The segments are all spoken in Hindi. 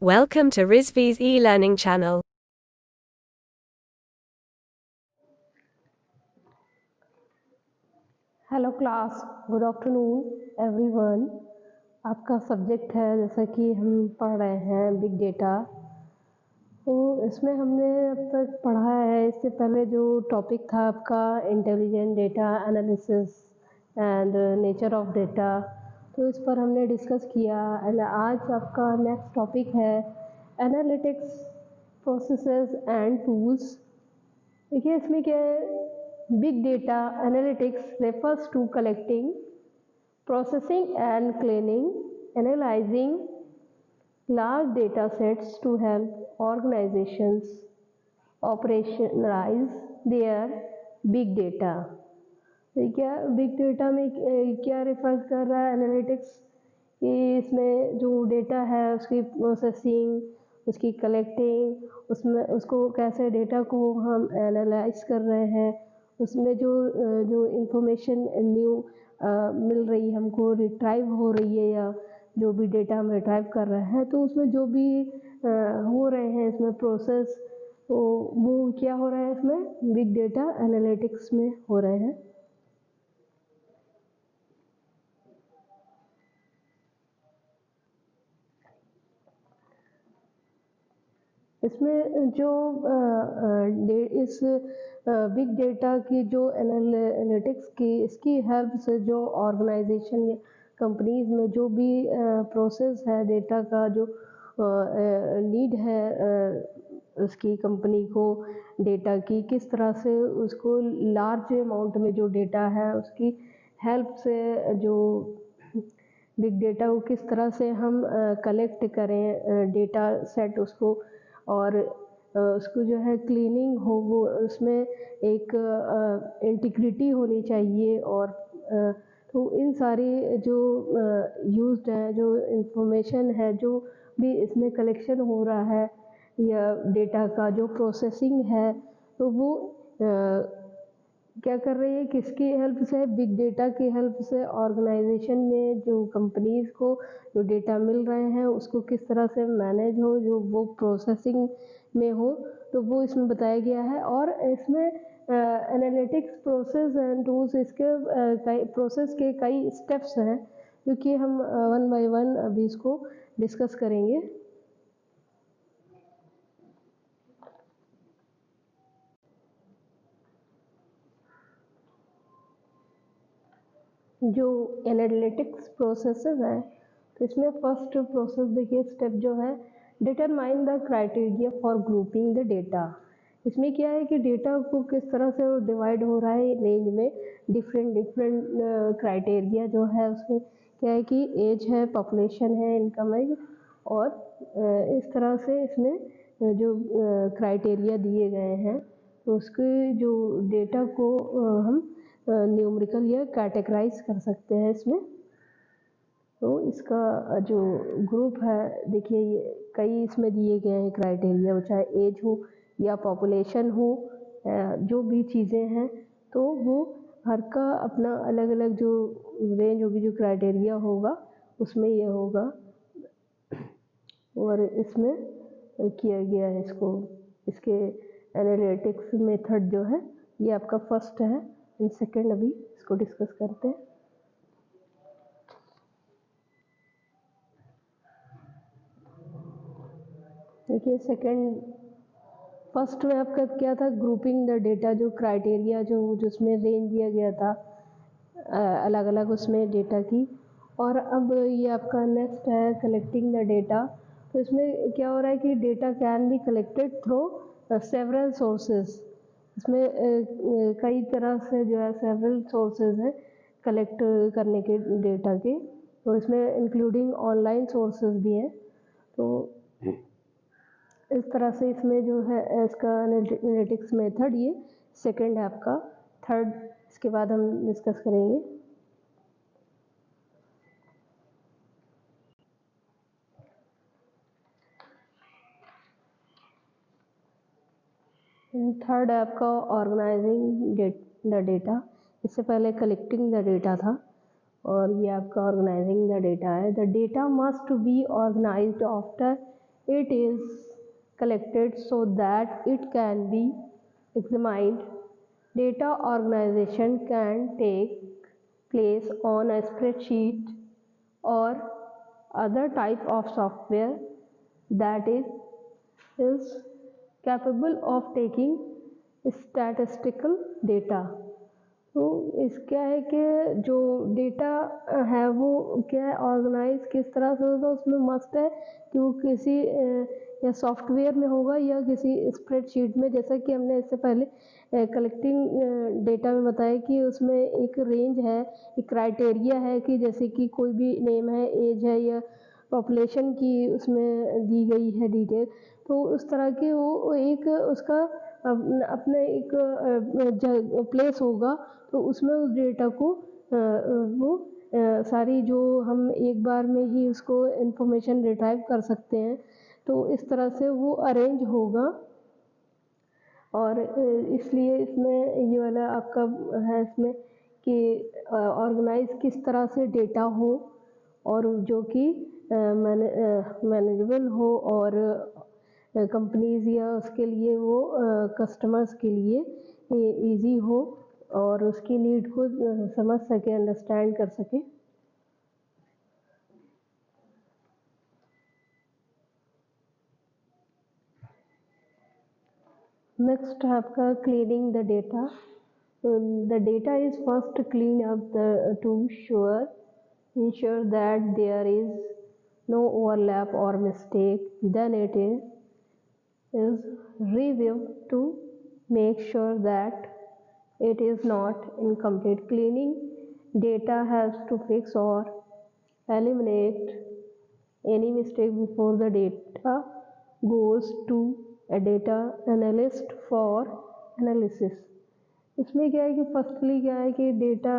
Welcome to Rizvi's e-learning channel. Hello class, good afternoon everyone. आपका सब्जेक्ट है जैसा कि हम पढ़ रहे हैं बिग डेटा। तो इसमें हमने अब तक पढ़ा है, इससे पहले जो टॉपिक था आपका intelligent data analysis and nature of data, तो इस पर हमने डिस्कस किया। एंड आज आपका नेक्स्ट टॉपिक है एनालिटिक्स प्रोसेसेस एंड टूल्स। देखिए इसमें क्या है, big data analytics refers to collecting, processing and cleaning, analyzing large data sets to help organizations operationalize their big data। क्या बिग डेटा में क्या रेफर कर रहा है एनालिटिक्स कि इसमें जो डेटा है उसकी प्रोसेसिंग, उसकी कलेक्टिंग, उसमें उसको कैसे डेटा को हम एनालाइज कर रहे हैं, उसमें जो इंफॉर्मेशन न्यू मिल रही है, हमको रिट्राइव हो रही है, या जो भी डेटा हम रिट्राइव कर रहे हैं, तो उसमें जो भी हो रहे हैं इसमें प्रोसेस, तो वो क्या हो रहा है इसमें बिग डेटा एनालिटिक्स में हो रहे हैं। इसमें जो इस बिग डेटा की जो एनालिटिक्स की इसकी हेल्प से जो ऑर्गेनाइजेशन या कंपनीज में जो भी प्रोसेस है डेटा का जो नीड है, उसकी कंपनी को डेटा की किस तरह से उसको लार्ज अमाउंट में जो डेटा है उसकी हेल्प से जो बिग डेटा को किस तरह से हम कलेक्ट करें डेटा सेट उसको, और उसको जो है क्लीनिंग हो, वो उसमें एक इंटीग्रिटी होनी चाहिए। और तो इन सारी जो यूज्ड है, जो इंफॉर्मेशन है, जो भी इसमें कलेक्शन हो रहा है या डेटा का जो प्रोसेसिंग है, तो वो क्या कर रही है, किसकी हेल्प से, बिग डेटा की हेल्प से ऑर्गेनाइजेशन में जो कंपनीज को जो डेटा मिल रहे हैं उसको किस तरह से मैनेज हो, जो वो प्रोसेसिंग में हो, तो वो इसमें बताया गया है। और इसमें एनालिटिक्स प्रोसेस एंड टूल्स, इसके कई प्रोसेस के कई स्टेप्स हैं जो कि हम वन बाय वन अभी इसको डिस्कस करेंगे। जो एनालिटिक्स प्रोसेसेस हैं, तो इसमें फर्स्ट प्रोसेस देखिए, स्टेप जो है determine the criteria for grouping the data. इसमें क्या है कि डेटा को किस तरह से डिवाइड हो रहा है रेंज में, डिफरेंट क्राइटेरिया जो है उसमें क्या है कि एज है, पॉपुलेशन है, इनकम है, और इस तरह से इसमें जो क्राइटेरिया दिए गए हैं, तो उसके जो डेटा को हम न्यूमेरिकल या कैटेगराइज कर सकते हैं इसमें। तो इसका जो ग्रुप है देखिए, ये कई इसमें दिए गए हैं क्राइटेरिया, वो चाहे एज हो या पॉपुलेशन हो, जो भी चीज़ें हैं, तो वो हर का अपना अलग अलग जो रेंज होगी, जो क्राइटेरिया होगा उसमें ये होगा। और इसमें किया गया है इसको, इसके एनालिटिक्स मेथड जो है ये आपका फर्स्ट है। इन सेकेंड अभी इसको डिस्कस करते हैं। देखिए सेकेंड, फर्स्ट में आपका क्या था, ग्रुपिंग द डेटा, जो क्राइटेरिया जो जिसमें रेंज दिया गया था अलग अलग उसमें डेटा की। और अब ये आपका नेक्स्ट है कलेक्टिंग द डेटा। तो इसमें क्या हो रहा है कि data can be collected through several sources. इसमें कई तरह से जो है सेवरल सोर्सेज हैं कलेक्ट करने के डेटा के, तो इसमें इंक्लूडिंग ऑनलाइन सोर्सेज भी हैं। तो इस तरह से इसमें जो है इसका एनालिटिक्स मेथड ये सेकंड है आपका। थर्ड इसके बाद हम डिस्कस करेंगे। थर्ड है आपका ऑर्गेनाइजिंग द डेटा। इससे पहले कलेक्टिंग द डेटा था, और ये आपका ऑर्गेनाइजिंग द डेटा है। The data must be organised after it is collected so that it can be examined. Data organization can take place on a spreadsheet or other type of software that is capable of taking statistical data. तो इस क्या है कि जो डेटा है वो क्या है ऑर्गेनाइज किस तरह से होगा, उसमें मस्ट है कि वो किसी या सॉफ्टवेयर में होगा या किसी स्प्रेडशीट में, जैसा कि हमने इससे पहले कलेक्टिंग डेटा में बताया कि उसमें एक रेंज है, एक क्राइटेरिया है कि जैसे कि कोई भी नेम है, एज है या पॉपुलेशन की उसमें दी गई है डिटेल, तो उस तरह के वो एक उसका अपने एक प्लेस होगा, तो उसमें उस डेटा को वो सारी जो हम एक बार में ही उसको इंफॉर्मेशन रिट्राइव कर सकते हैं, तो इस तरह से वो अरेंज होगा। और इसलिए इसमें ये वाला आपका है इसमें कि ऑर्गेनाइज किस तरह से डेटा हो और जो कि मैनेजेबल हो और कंपनीज या उसके लिए वो कस्टमर्स के लिए इजी हो और उसकी नीड को समझ सके, अंडरस्टैंड कर सके। नेक्स्ट है आपका cleaning the data. The data is first clean up to ensure that there is no overlap or mistake. Then it is reviewed to make sure that it is not incomplete. Cleaning data helps to fix or eliminate any mistake before the data goes to a data analyst for analysis. इसमें क्या है कि फर्स्टली क्या है कि डेटा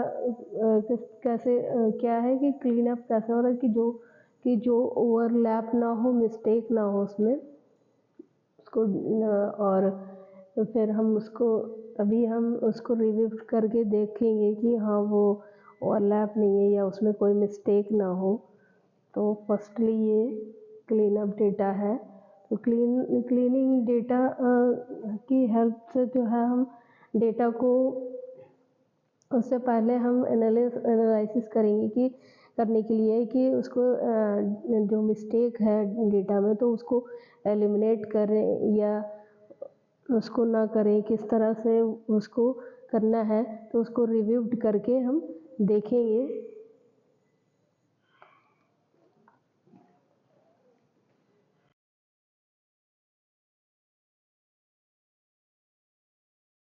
कैसे क्या है कि क्लीन अप कैसे हो रहा है कि जो ओवरलैप ना हो, मिस्टेक ना हो उसमें उसको, और फिर हम उसको अभी हम उसको रिव्यू करके देखेंगे कि हाँ वो ओवरलैप नहीं है या उसमें कोई मिस्टेक ना हो। तो फर्स्टली ये क्लीन अप डेटा है। तो क्लीनिंग डेटा की हेल्प से जो है हम डेटा को, उससे पहले हम एनालिसिस करेंगे कि करने के लिए कि उसको जो मिस्टेक है डेटा में तो उसको एलिमिनेट करें या उसको ना करें, किस तरह से उसको करना है, तो उसको रिव्यू करके हम देखेंगे